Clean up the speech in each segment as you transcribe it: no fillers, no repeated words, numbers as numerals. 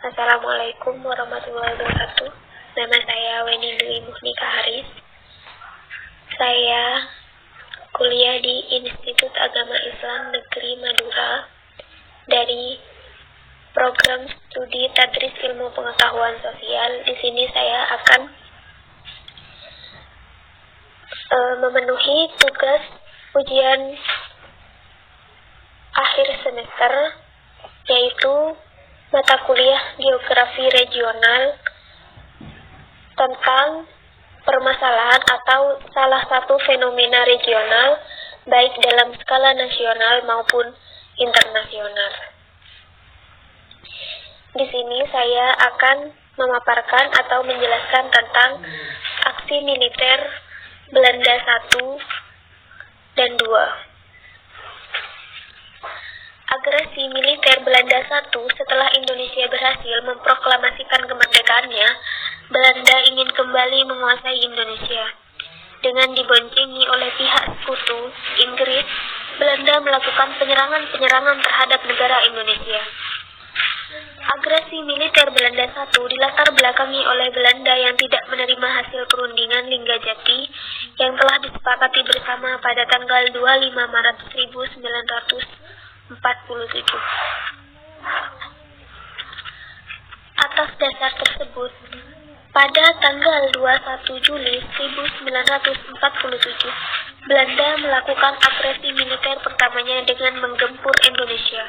Assalamualaikum warahmatullahi wabarakatuh. Nama saya Weni Dwi Muhnika Haris. Saya kuliah di Institut Agama Islam Negeri Madura dari program studi Tadris Ilmu Pengetahuan Sosial. Di sini saya akan memenuhi tugas ujian akhir semester, yaitu mata kuliah Geografi Regional tentang permasalahan atau salah satu fenomena regional baik dalam skala nasional maupun internasional. Di sini saya akan memaparkan atau menjelaskan tentang aksi militer Belanda 1 dan 2. Agresi militer Belanda 1 setelah Indonesia berhasil memproklamasikan kemerdekaannya, Belanda ingin kembali menguasai Indonesia. Dengan diboncengi oleh pihak sekutu, Inggris, Belanda melakukan penyerangan-penyerangan terhadap negara Indonesia. Agresi militer Belanda 1 dilatar belakangi oleh Belanda yang tidak menerima hasil perundingan Linggajati yang telah disepakati bersama pada tanggal 25 Maret 1947. Atas dasar tersebut, pada tanggal 21 Juli 1947, Belanda melakukan agresi militer pertamanya dengan menggempur Indonesia.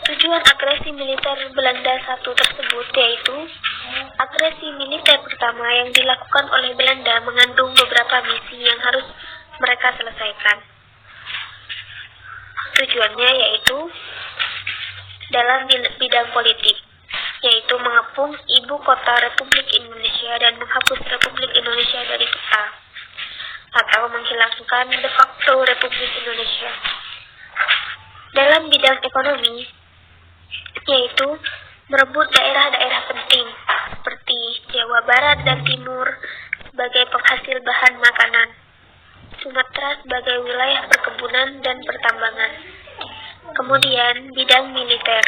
Tujuan agresi militer Belanda 1 tersebut yaitu agresi militer pertama yang dilakukan oleh Belanda mengandung beberapa misi yang harus mereka selesaikan. Tujuannya yaitu dalam bidang politik, yaitu mengepung ibu kota Republik Indonesia dan menghapus Republik Indonesia dari peta, atau menghilangkan de facto Republik Indonesia. Dalam bidang ekonomi, yaitu merebut daerah-daerah penting seperti Jawa Barat dan Timur sebagai penghasil bahan makanan, Sumatera sebagai wilayah perkebunan dan pertambangan. Kemudian bidang militer,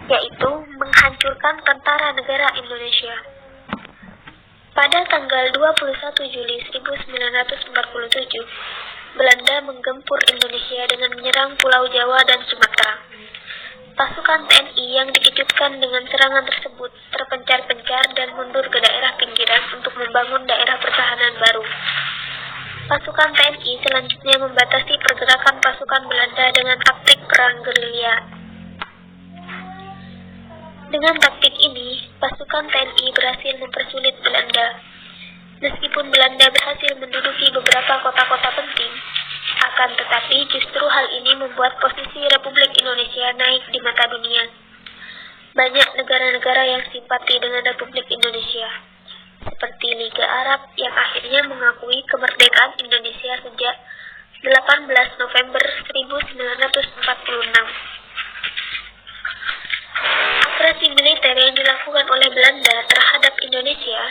yaitu menghancurkan tentara negara Indonesia. Pada tanggal 21 Juli 1947, Belanda menggempur Indonesia dengan menyerang Pulau Jawa dan Sumatera. Pasukan TNI yang dikejutkan dengan serangan tersebut terpencar-pencar dan mundur ke daerah pinggiran untuk membangun daerah pertahanan baru. Pasukan TNI selanjutnya membatasi pergerakan pasukan Belanda dengan taktik perang gerilya. Dengan taktik ini, pasukan TNI berhasil mempersulit Belanda. Meskipun Belanda berhasil menduduki beberapa kota-kota penting, akan tetapi justru hal ini membuat posisi Republik Indonesia naik di mata dunia. Banyak negara-negara yang simpati dengan Republik Indonesia, seperti Liga Arab yang akhirnya mengakui kemerdekaan Indonesia sejak 18 November 1946. Agresi militer yang dilakukan oleh Belanda terhadap Indonesia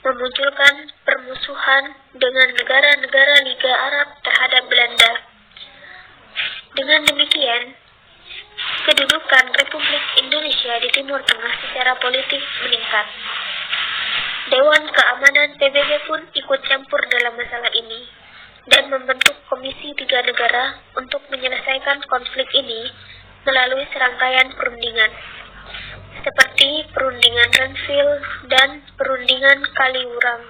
memunculkan permusuhan dengan negara-negara Liga Arab terhadap Belanda. Dengan demikian, kedudukan Republik Indonesia di Timur Tengah secara politik meningkat. Dewan Keamanan PBB pun ikut campur dalam masalah ini dan membentuk Komisi 3 Negara untuk menyelesaikan konflik ini melalui serangkaian perundingan, seperti perundingan Renville dan perundingan Kaliurang.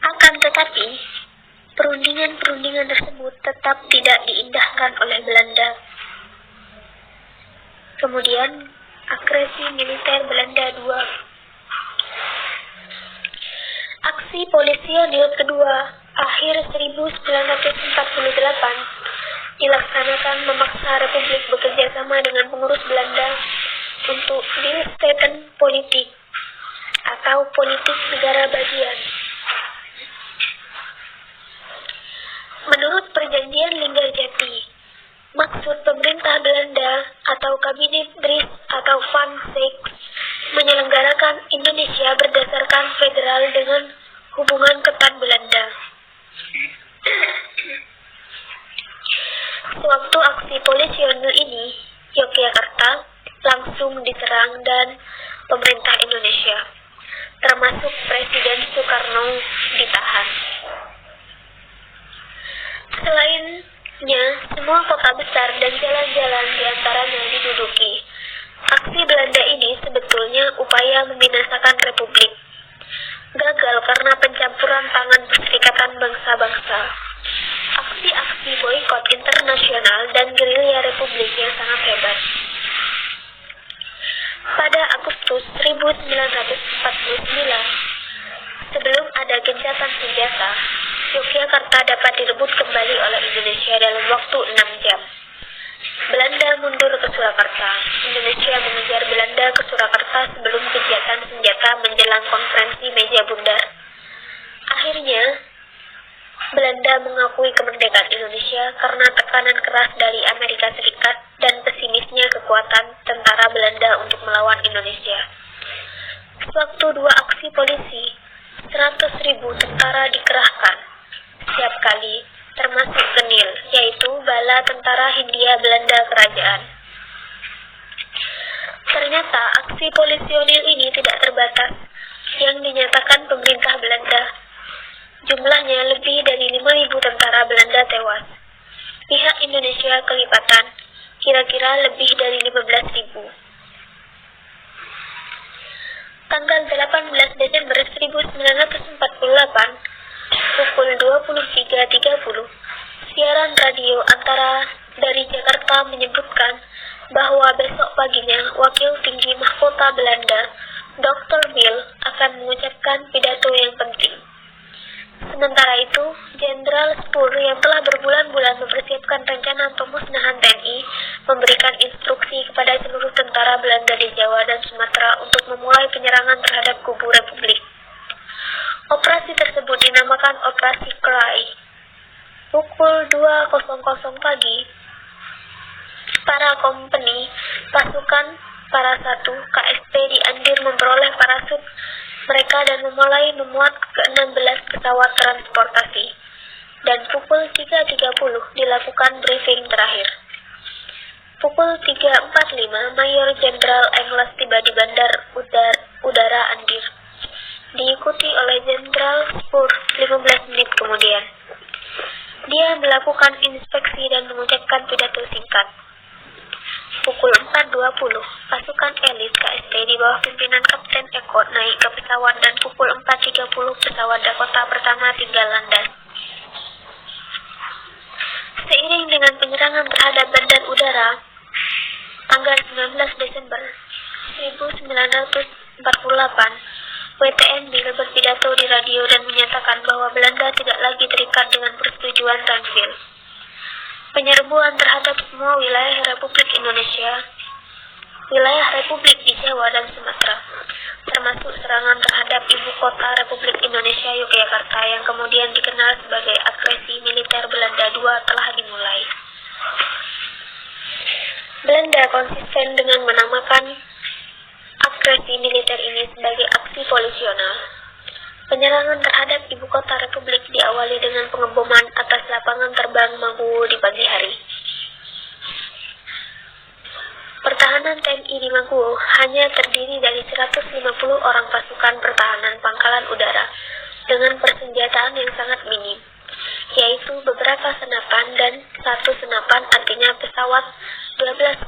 Akan tetapi, perundingan-perundingan tersebut tetap tidak diindahkan oleh Belanda. Kemudian, agresi militer Belanda 2. Aksi Polisionil kedua akhir 1948 dilaksanakan memaksa Republik bekerja sama dengan pengurus Belanda untuk Deelstaten politik atau politik negara bagian. Menurut perjanjian Linggajati, maksud pemerintah Belanda atau Kabinet Brits atau Van Schaick menyelenggarakan Indonesia berdasarkan federal dengan hubungan ketat Belanda. Sewaktu aksi polisionil ini, Yogyakarta langsung diserang dan pemerintah Indonesia, termasuk Presiden Soekarno, ditahan. Selainnya, semua kota besar dan jalan-jalan diantaranya diduduki. Aksi Belanda ini sebetulnya upaya membinasakan Republik. Gagal karena pencampuran tangan Perserikatan Bangsa-Bangsa, aksi-aksi boikot internasional dan gerilya Republik yang sangat hebat. Pada Agustus 1949, sebelum ada gencatan senjata, Yogyakarta dapat direbut kembali oleh Indonesia dalam waktu 6 jam. Belanda mundur ke Surakarta. Indonesia mengejar Belanda ke Surakarta sebelum gencatan senjata menjelang konferensi meja bundar. Akhirnya, Belanda mengakui kemerdekaan Indonesia karena tekanan keras dari Amerika Serikat dan pesimisnya kekuatan tentara Belanda untuk melawan Indonesia. Sewaktu dua aksi polisi, 100.000 tentara dikerahkan setiap kali, termasuk Genil, yaitu bala tentara Hindia Belanda Kerajaan. Ternyata aksi polisionil ini tidak terbatas yang dinyatakan pemerintah Belanda. Jumlahnya lebih dari 5.000 tentara Belanda tewas. Pihak Indonesia kelipatan, kira-kira lebih dari 15.000. Tanggal 18 Desember 1948, pukul 23.30, siaran radio antara dari Jakarta menyebutkan bahwa besok paginya Wakil Tinggi Mahkota Belanda, Dr. Mill, akan mengucapkan pidato yang penting. Sementara itu, Jenderal Spoor yang telah berbulan-bulan mempersiapkan rencana pemusnahan TNI memberikan instruksi kepada seluruh tentara Belanda di Jawa dan Sumatera untuk memulai penyerangan terhadap kubu Republik. Operasi tersebut dinamakan Operasi Cry. Pukul 2.00 pagi, para kompeni pasukan para 1 KSP di Andir memperoleh parasut mereka dan memulai memuat ke-16 pesawat transportasi. Dan pukul 3.30 dilakukan briefing terakhir. Pukul 3.45, Mayor Jenderal Engels tiba di Bandar Udara Andir, diikuti oleh Jenderal Spoor 15 menit kemudian. Dia melakukan inspeksi dan mengucapkan pidato singkat. Pukul 4.20, pasukan elit KSP di bawah pimpinan Kapten Eko naik ke pesawat dan pukul 4.30 pesawat Dakota pertama tinggal landas. Seiring dengan penyerangan terhadap bandar udara, tanggal 19 Desember 1948, WTN Bill berpidato di radio dan menyatakan bahwa Belanda tidak lagi terikat dengan persetujuan Ranville. Penyerbuan terhadap semua wilayah Republik Indonesia, wilayah Republik di Jawa dan Sumatera, termasuk serangan terhadap ibu kota Republik Indonesia Yogyakarta yang kemudian dikenal sebagai agresi militer Belanda II telah dimulai. Belanda konsisten dengan menamakan agresi militer ini sebagai aksi polisional. Penyerangan terhadap ibu kota Republik diawali dengan pengeboman atas lapangan terbang Maguwo di pagi hari. Pertahanan TNI di Maguwo hanya terdiri dari 150 orang pasukan pertahanan pangkalan udara dengan persenjataan yang sangat minim, yaitu beberapa senapan dan satu senapan, artinya pesawat 12,7.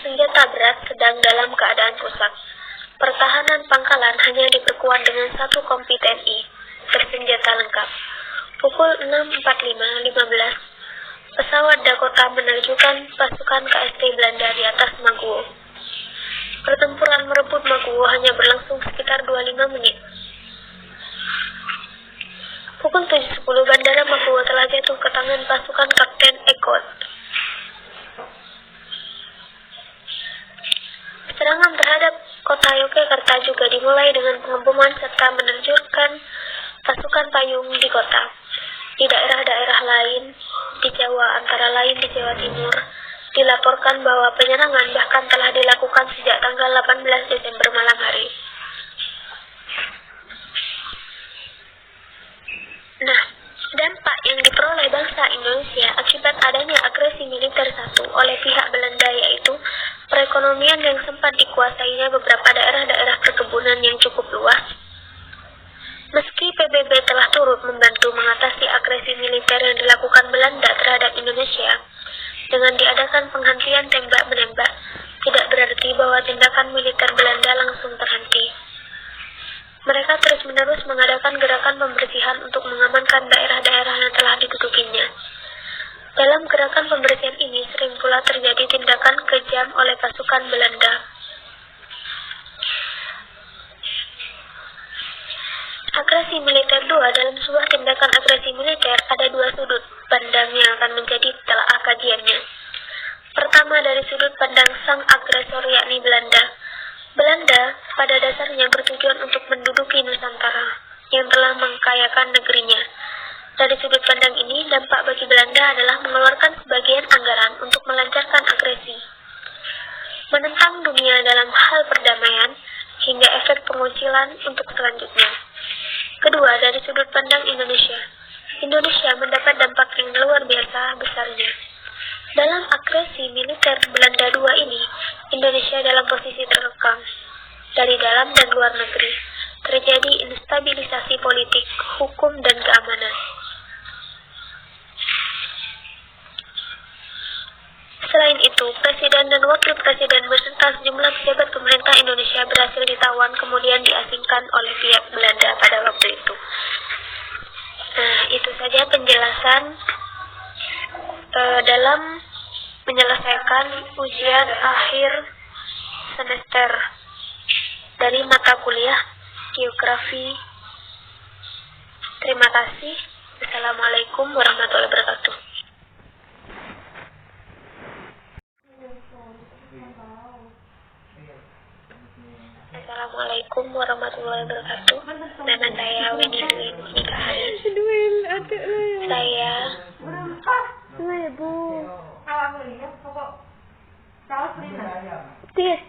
Senjata berat sedang dalam keadaan rusak. Pertahanan pangkalan hanya diperkuat dengan satu kompi TNI bersenjata lengkap. Pukul 6.15, pesawat Dakota menerjukan pasukan KSP Belanda di atas Maguwo. Pertempuran merebut Maguwo hanya berlangsung sekitar 25 menit. Pukul 7.10, bandara Maguwo telah jatuh ke tangan pasukan Kapten Ekot. Serangan terhadap kota Yogyakarta juga dimulai dengan pengeboman serta menerjunkan pasukan payung di kota. Di daerah-daerah lain di Jawa, antara lain di Jawa Timur, dilaporkan bahwa penyerangan bahkan telah dilakukan sejak tanggal 18 Desember malam hari. Nah, dampak yang diperoleh bangsa Indonesia akibat adanya agresi militer satu oleh pihak Belanda perekonomian yang sempat dikuasainya beberapa daerah-daerah perkebunan yang cukup luas. Meski PBB telah turut membantu mengatasi agresi militer yang dilakukan Belanda terhadap Indonesia dengan diadakan penghentian tembak-menembak, tidak berarti bahwa tindakan militer Belanda langsung terhenti. Mereka terus-menerus mengadakan gerakan pembersihan untuk mengamankan daerah-daerah yang telah didudukinya. Dalam gerakan pembersihan ini sering pula terjadi tindakan kejam oleh pasukan Belanda. Agresi militer 2. Dalam sebuah tindakan agresi militer, ada dua sudut pandang yang akan menjadi telaah kajiannya. Pertama, dari sudut pandang sang agresor, yakni Belanda. Belanda pada dasarnya bertujuan untuk menduduki Nusantara yang telah mengkayakan negerinya. Dari sudut pandang ini, dampak bagi Belanda adalah mengeluarkan sebagian anggaran untuk melancarkan agresi, menentang dunia dalam hal perdamaian, hingga efek pengucilan untuk selanjutnya. Kedua, dari sudut pandang Indonesia. Indonesia mendapat dampak yang luar biasa besarnya. Dalam agresi militer Belanda 2 ini, Indonesia dalam posisi terkekang dari dalam dan luar negeri. Terjadi instabilisasi politik, hukum, dan keamanan. Selain itu, Presiden dan Wakil Presiden beserta sejumlah pejabat pemerintah Indonesia berhasil ditawan kemudian diasingkan oleh pihak Belanda pada waktu itu. Nah, itu saja penjelasan dalam menyelesaikan ujian akhir semester dari mata kuliah Geografi. Terima kasih. Assalamualaikum warahmatullahi wabarakatuh. Assalamualaikum warahmatullahi wabarakatuh. Nama saya Winnie Nikahan. Saya Tis.